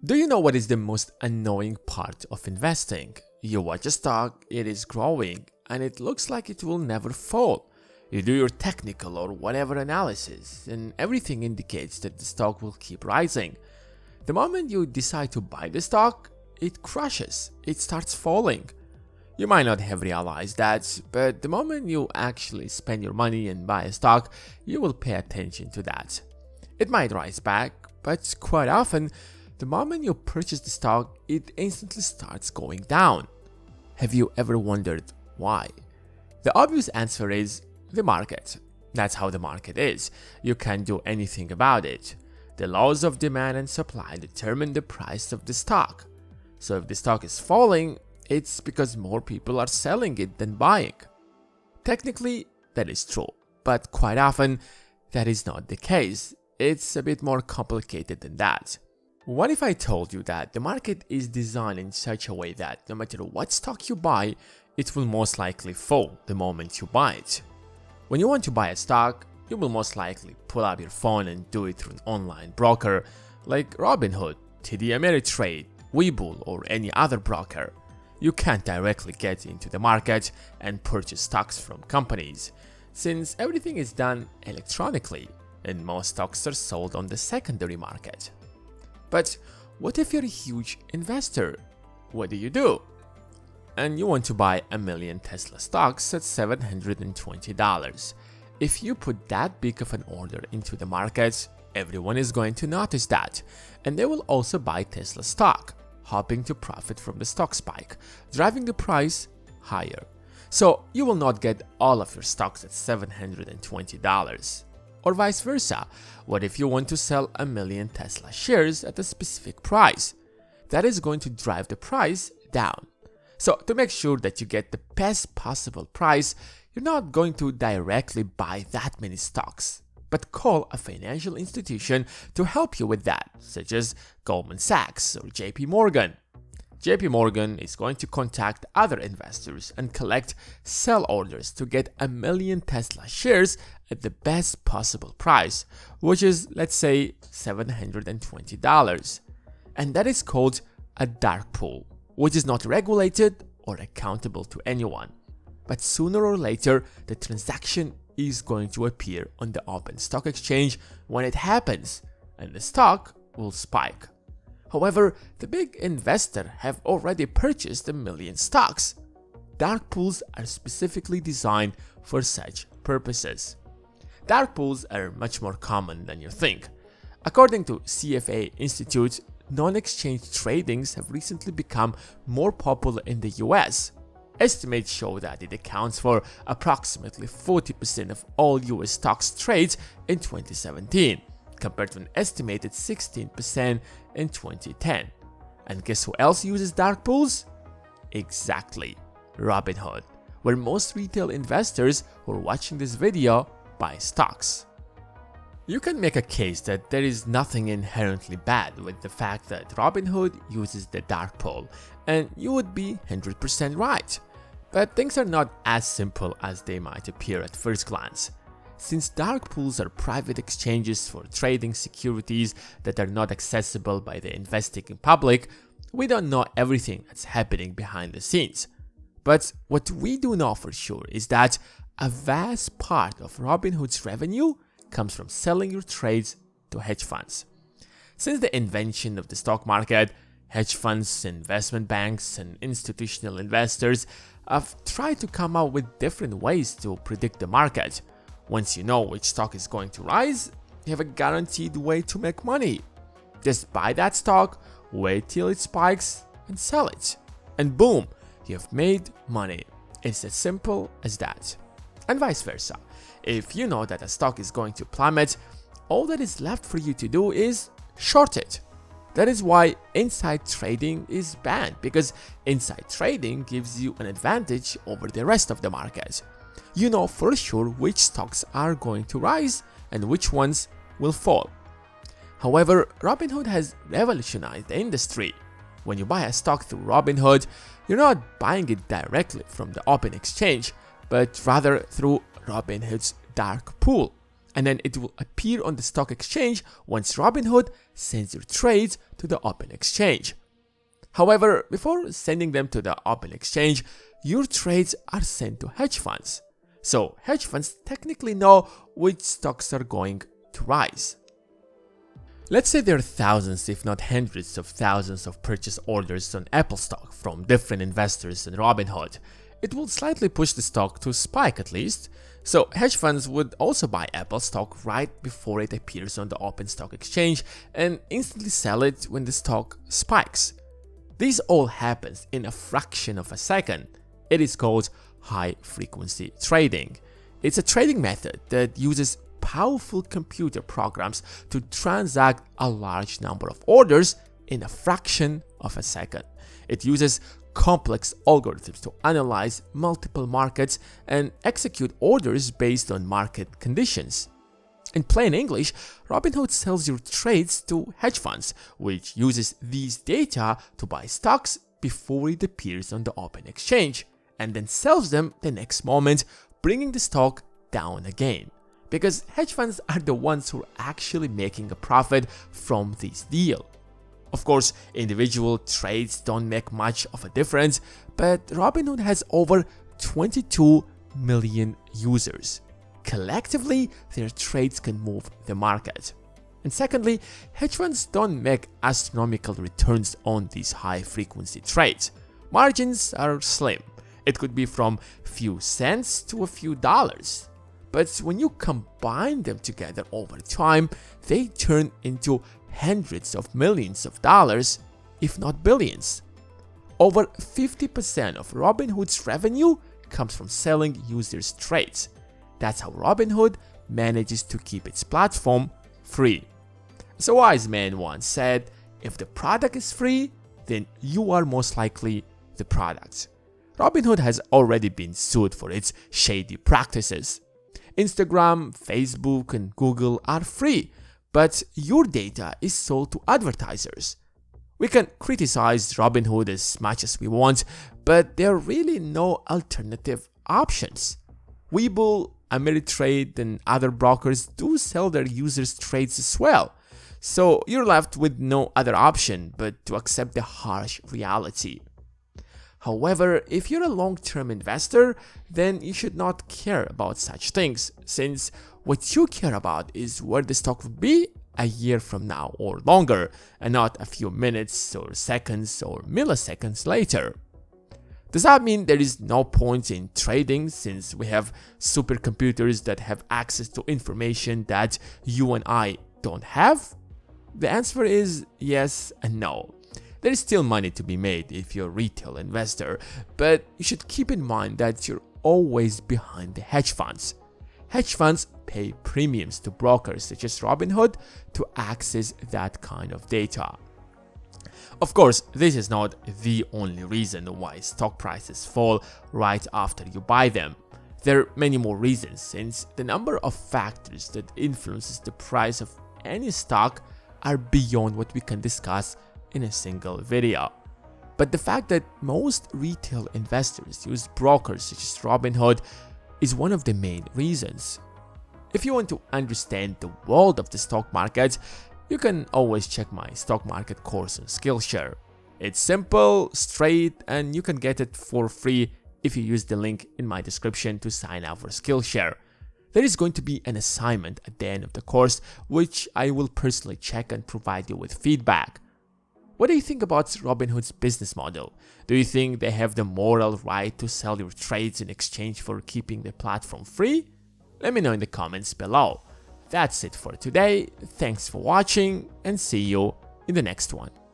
Do you know what is the most annoying part of investing? You watch a stock, it is growing, and it looks like it will never fall. You do your technical or whatever analysis, and everything indicates that the stock will keep rising. The moment you decide to buy the stock, it crashes, it starts falling. You might not have realized that, but the moment you actually spend your money and buy a stock, you will pay attention to that. It might rise back, but quite often, the moment you purchase the stock, it instantly starts going down. Have you ever wondered why? The obvious answer is the market. That's how the market is. You can't do anything about it. The laws of demand and supply determine the price of the stock. So if the stock is falling, it's because more people are selling it than buying. Technically, that is true, but quite often, that is not the case. It's a bit more complicated than that. What if I told you that the market is designed in such a way that no matter what stock you buy, it will most likely fall the moment you buy it? When you want to buy a stock, you will most likely pull up your phone and do it through an online broker like Robinhood, TD Ameritrade, Webull, or any other broker. You can't directly get into the market and purchase stocks from companies, since everything is done electronically and most stocks are sold on the secondary market. But what if you're a huge investor? What do? And you want to buy 1,000,000 Tesla stocks at $720. If you put that big of an order into the market, everyone is going to notice that, and they will also buy Tesla stock, hoping to profit from the stock spike, driving the price higher. So you will not get all of your stocks at $720. Or vice versa, what if you want to sell 1,000,000 Tesla shares at a specific price? That is going to drive the price down. So to make sure that you get the best possible price, you're not going to directly buy that many stocks, but call a financial institution to help you with that, such as Goldman Sachs or JP Morgan. JP Morgan is going to contact other investors and collect sell orders to get 1,000,000 Tesla shares at the best possible price, which is, let's say, $720. And that is called a dark pool, which is not regulated or accountable to anyone. But sooner or later, the transaction is going to appear on the open stock exchange when it happens, and the stock will spike. However, the big investor have already purchased 1,000,000 stocks. Dark pools are specifically designed for such purposes. Dark pools are much more common than you think. According to CFA Institute, non-exchange tradings have recently become more popular in the US. Estimates show that it accounts for approximately 40% of all US stocks trades in 2017. Compared to an estimated 16% in 2010. And guess who else uses dark pools? Exactly, Robinhood, where most retail investors who are watching this video buy stocks. You can make a case that there is nothing inherently bad with the fact that Robinhood uses the dark pool, and you would be 100% right. But things are not as simple as they might appear at first glance. Since dark pools are private exchanges for trading securities that are not accessible by the investing public, we don't know everything that's happening behind the scenes. But what we do know for sure is that a vast part of Robinhood's revenue comes from selling your trades to hedge funds. Since the invention of the stock market, hedge funds, investment banks, and institutional investors have tried to come up with different ways to predict the market. Once you know which stock is going to rise, you have a guaranteed way to make money. Just buy that stock, wait till it spikes, and sell it. And boom, you have made money. It's as simple as that. And vice versa. If you know that a stock is going to plummet, all that is left for you to do is short it. That is why inside trading is banned, because inside trading gives you an advantage over the rest of the market. You know for sure which stocks are going to rise and which ones will fall. However, Robinhood has revolutionized the industry. When you buy a stock through Robinhood, you're not buying it directly from the open exchange, but rather through Robinhood's dark pool, and then it will appear on the stock exchange once Robinhood sends your trades to the open exchange. However, before sending them to the open exchange, your trades are sent to hedge funds. So hedge funds technically know which stocks are going to rise. Let's say there are thousands, if not hundreds of thousands of purchase orders on Apple stock from different investors in Robinhood. It will slightly push the stock to spike at least. So hedge funds would also buy Apple stock right before it appears on the open stock exchange and instantly sell it when the stock spikes. This all happens in a fraction of a second. It is called high-frequency trading. It's a trading method that uses powerful computer programs to transact a large number of orders in a fraction of a second. It uses complex algorithms to analyze multiple markets and execute orders based on market conditions. In plain English, Robinhood sells your trades to hedge funds, which uses these data to buy stocks before it appears on the open exchange, and then sells them the next moment, bringing the stock down again. Because hedge funds are the ones who are actually making a profit from this deal. Of course, individual trades don't make much of a difference, but Robinhood has over 22 million users. Collectively, their trades can move the market. And secondly, hedge funds don't make astronomical returns on these high-frequency trades. Margins are slim. It could be from few cents to a few dollars. But when you combine them together over time, they turn into hundreds of millions of dollars, if not billions. Over 50% of Robinhood's revenue comes from selling users' trades. That's how Robinhood manages to keep its platform free. So a wise man once said, if the product is free, then you are most likely the product. Robinhood has already been sued for its shady practices. Instagram, Facebook, and Google are free, but your data is sold to advertisers. We can criticize Robinhood as much as we want, but there are really no alternative options. Webull, Ameritrade, and other brokers do sell their users' trades as well, so you're left with no other option but to accept the harsh reality. However, if you're a long-term investor, then you should not care about such things, since what you care about is where the stock will be a year from now or longer, and not a few minutes or seconds or milliseconds later. Does that mean there is no point in trading since we have supercomputers that have access to information that you and I don't have? The answer is yes and no. There is still money to be made if you're a retail investor, but you should keep in mind that you're always behind the hedge funds. Hedge funds pay premiums to brokers such as Robinhood to access that kind of data. Of course, this is not the only reason why stock prices fall right after you buy them. There are many more reasons, since the number of factors that influences the price of any stock are beyond what we can discuss in a single video. But the fact that most retail investors use brokers such as Robinhood is one of the main reasons. If you want to understand the world of the stock market, you can always check my stock market course on Skillshare. It's simple, straight, and you can get it for free if you use the link in my description to sign up for Skillshare. There is going to be an assignment at the end of the course, which I will personally check and provide you with feedback. What do you think about Robinhood's business model? Do you think they have the moral right to sell your trades in exchange for keeping the platform free? Let me know in the comments below. That's it for today. Thanks for watching and see you in the next one.